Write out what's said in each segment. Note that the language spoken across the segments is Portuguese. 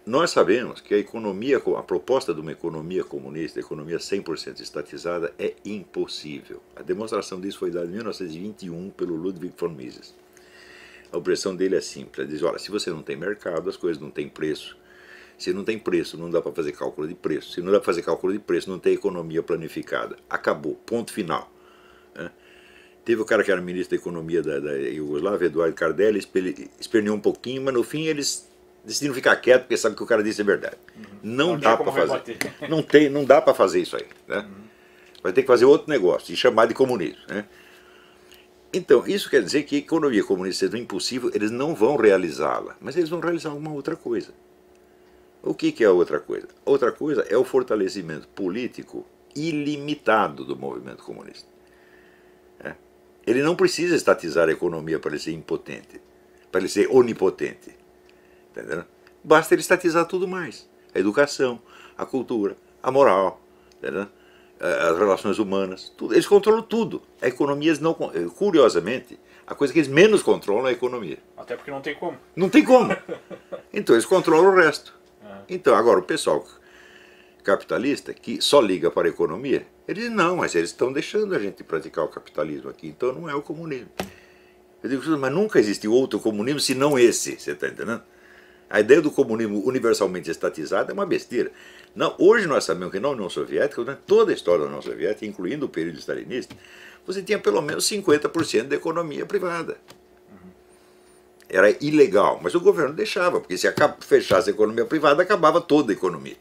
nós sabemos que a economia, a proposta de uma economia comunista, economia 100% estatizada, é impossível. A demonstração disso foi dada em 1921 pelo Ludwig von Mises. A objeção dele é simples, ele diz, olha, se você não tem mercado, as coisas não têm preço. Se não tem preço, não dá para fazer cálculo de preço. Se não dá para fazer cálculo de preço, não tem economia planificada. Acabou, ponto final. Teve o cara que era ministro da economia da Iugoslávia, Eduardo Cardelli, esperneou um pouquinho, mas no fim eles decidiram ficar quietos porque sabem que o cara disse é verdade. Não dá para fazer. Não dá para fazer isso aí. Né? Vai ter que fazer outro negócio e chamar de comunismo. Né? Então, isso quer dizer que a economia comunista sendo impossível, eles não vão realizá-la, mas eles vão realizar alguma outra coisa. O que é a outra coisa? Outra coisa é o fortalecimento político ilimitado do movimento comunista. Ele não precisa estatizar a economia para ele ser impotente, para ele ser onipotente. Entendeu? Basta ele estatizar tudo mais. A educação, a cultura, a moral, entendeu? As relações humanas, tudo. Eles controlam tudo. A economia, eles não, curiosamente, a coisa que eles menos controlam é a economia. Até porque não tem como. Não tem como. Então eles controlam o resto. Então agora o pessoal capitalista que só liga para a economia, eles não, mas eles estão deixando a gente praticar o capitalismo aqui, então não é o comunismo. Eu digo, mas nunca existiu outro comunismo senão esse, você está entendendo? A ideia do comunismo universalmente estatizado é uma besteira. Não, hoje nós sabemos que na União Soviética, durante toda a história da União Soviética, incluindo o período stalinista, você tinha pelo menos 50% da economia privada. Era ilegal, mas o governo deixava, porque se fechasse a economia privada, acabava toda a economia.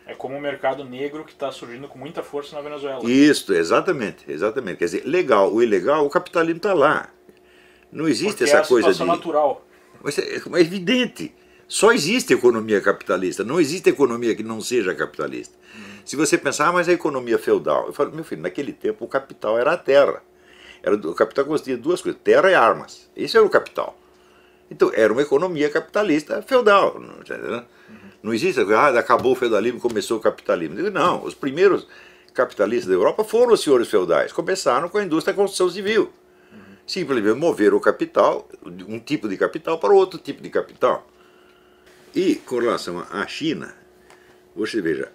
É como o mercado negro que está surgindo com muita força na Venezuela. Isso, exatamente, exatamente. Quer dizer, legal, o ilegal, o capitalismo está lá. Não existe porque essa é a coisa de... situação natural. Mas é evidente. Só existe economia capitalista, não existe economia que não seja capitalista. Se você pensar, mas a economia feudal, eu falo, meu filho, naquele tempo o capital era a terra. O capital consistia de duas coisas, terra e armas. Isso era o capital. Então era uma economia capitalista feudal. Não existe, acabou o feudalismo e começou o capitalismo. Não, os primeiros capitalistas da Europa foram os senhores feudais. Começaram com a indústria da construção civil. Simplesmente moveram o capital, um tipo de capital para outro tipo de capital. E com relação à China, você veja,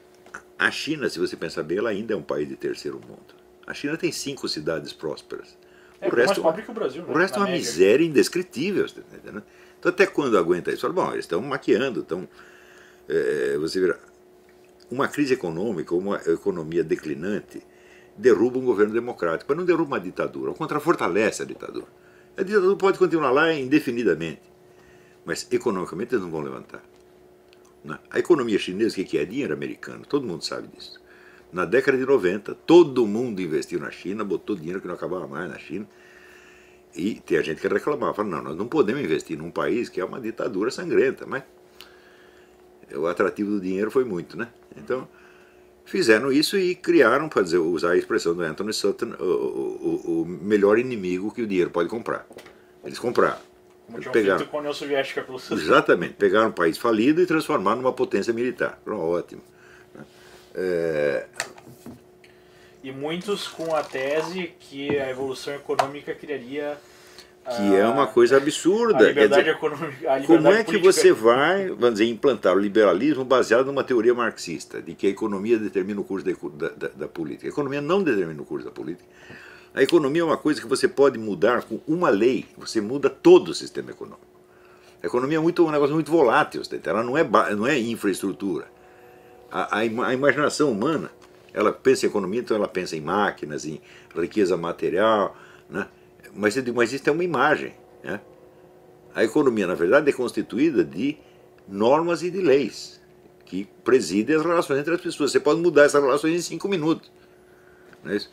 a China, se você pensar bem, ela ainda é um país de terceiro mundo. A China tem 5 cidades prósperas. É mais pobre que o Brasil. O resto é uma miséria indescritível. Né? Então até quando aguenta isso? Fala, bom, eles estão maquiando, estão... você verá, uma crise econômica, uma economia declinante, derruba um governo democrático, mas não derruba uma ditadura, ao contrário, fortalece a ditadura. A ditadura pode continuar lá indefinidamente, mas economicamente eles não vão levantar. A economia chinesa, o que é? Dinheiro americano, todo mundo sabe disso. Na década de 90, todo mundo investiu na China, botou dinheiro que não acabava mais na China, e tem a gente que reclamava, fala, não, nós não podemos investir num país que é uma ditadura sangrenta, mas o atrativo do dinheiro foi muito, né? Então, fizeram isso e criaram, para dizer, usar a expressão do Anthony Sutton, o melhor inimigo que o dinheiro pode comprar. Eles compraram. Como tinham feito com a União Soviética pelo Sutton. Exatamente, pegaram um país falido e transformaram numa potência militar. Ótimo. E muitos com a tese que a evolução econômica criaria... Que é uma coisa absurda. A liberdade econômica, a liberdade como é que política. você vai, vamos dizer, implantar o liberalismo baseado numa teoria marxista, de que a economia determina o curso da política? A economia não determina o curso da política. A economia é uma coisa que você pode mudar com uma lei, você muda todo o sistema econômico. A economia é um negócio muito volátil, ela não é infraestrutura. A imaginação humana, ela pensa em economia, então ela pensa em máquinas, em riqueza material, né? Mas isso é uma imagem. Né? A economia, na verdade, é constituída de normas e de leis que presidem as relações entre as pessoas. Você pode mudar essas relações em 5 minutos. Não é isso?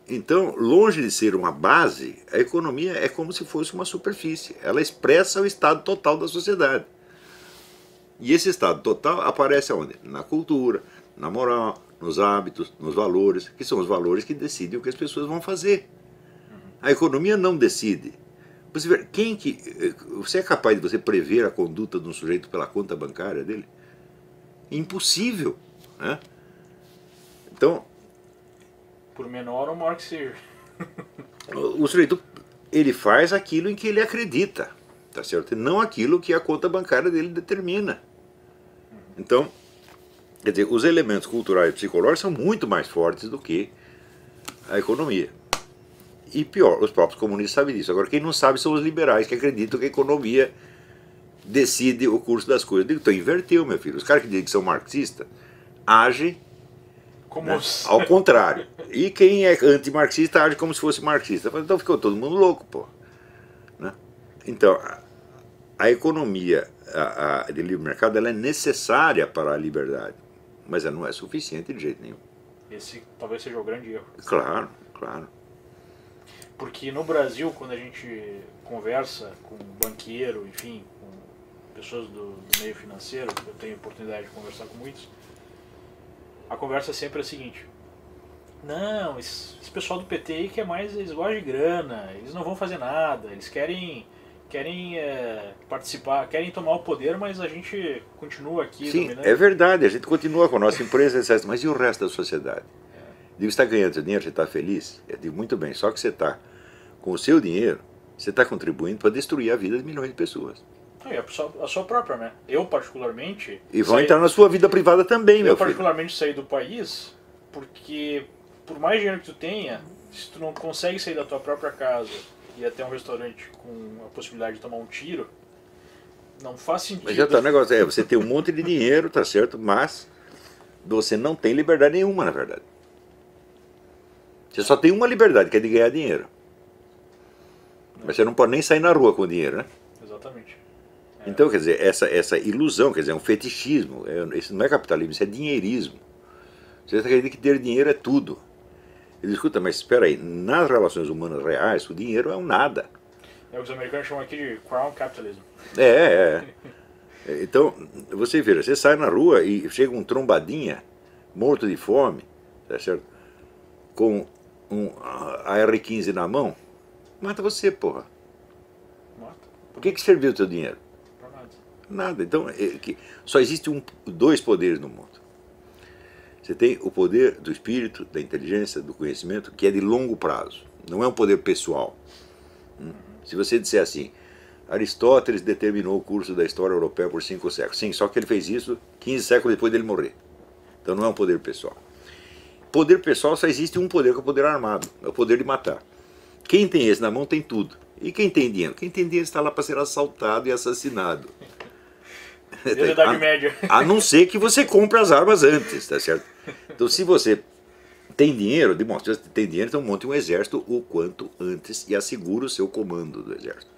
Então, longe de ser uma base, a economia é como se fosse uma superfície. Ela expressa o estado total da sociedade. E esse estado total aparece aonde? Na cultura, na moral, nos hábitos, nos valores, que são os valores que decidem o que as pessoas vão fazer. A economia não decide. Você vê, você é capaz de você prever a conduta de um sujeito pela conta bancária dele? Impossível. Né? Então, por menor ou maior que seja. O sujeito, ele faz aquilo em que ele acredita, tá certo? E não aquilo que a conta bancária dele determina. Então, quer dizer, os elementos culturais e psicológicos são muito mais fortes do que a economia. E pior, os próprios comunistas sabem disso. Agora, quem não sabe são os liberais, que acreditam que a economia decide o curso das coisas. Eu digo, então inverteu, meu filho. Os caras que dizem que são marxistas agem Como né, ao contrário. E quem é antimarxista age como se fosse marxista. Então ficou todo mundo louco, pô. Né? Então, a economia de livre mercado ela é necessária para a liberdade, mas ela não é suficiente de jeito nenhum. Esse talvez seja o grande erro. Claro, claro. Porque no Brasil, quando a gente conversa com banqueiro, enfim, com pessoas do meio financeiro, eu tenho oportunidade de conversar com muitos, a conversa sempre é a seguinte: não, esse pessoal do PT aí que é mais, eles gostam de grana, eles não vão fazer nada, eles querem participar, querem tomar o poder, mas a gente continua aqui Sim, dominando. é verdade, a gente continua com a nossa empresa, etc. Mas e o resto da sociedade? Digo, você está ganhando seu dinheiro, você está feliz? Eu digo, muito bem, só que você está, com o seu dinheiro, você está contribuindo para destruir a vida de milhões de pessoas. E a sua própria, né? Eu particularmente... E vão entrar na sua vida privada também, meu Eu filho. particularmente saí do país porque, por mais dinheiro que tu tenha, se tu não consegue sair da tua própria casa e ir até um restaurante com a possibilidade de tomar um tiro, não faz sentido. Mas já está o negócio, você tem um monte de dinheiro, tá certo, mas você não tem liberdade nenhuma, na verdade. Você só tem uma liberdade, que é de ganhar dinheiro. Mas você não pode nem sair na rua com o dinheiro, né? Exatamente. Então, quer dizer, essa ilusão, quer dizer, é um fetichismo, isso não é capitalismo, isso é dinheirismo. Você acredita que ter dinheiro é tudo. Ele escuta, mas espera aí, nas relações humanas reais, o dinheiro é um nada. É o que os americanos chamam aqui de crown capitalism. Então, você vê, você sai na rua e chega um trombadinha, morto de fome, tá certo? Com um AR-15 na mão, mata você, porra. Mata. Por que serviu o teu dinheiro? Pra nada. Nada. Então, só existe dois poderes no mundo. Você tem o poder do espírito, da inteligência, do conhecimento, que é de longo prazo. Não é um poder pessoal. Se você disser assim, Aristóteles determinou o curso da história europeia por 5 séculos. Sim, só que ele fez isso 15 séculos depois dele morrer. Então não é um poder pessoal. Poder pessoal só existe um poder, que é o poder armado. É o poder de matar. Quem tem esse na mão tem tudo. E quem tem dinheiro? Quem tem dinheiro está lá para ser assaltado e assassinado. Desde a Idade Média. A não ser que você compre as armas antes, tá certo? Então, se você tem dinheiro, demonstra que você tem dinheiro, então monte um exército o quanto antes e assegura o seu comando do exército.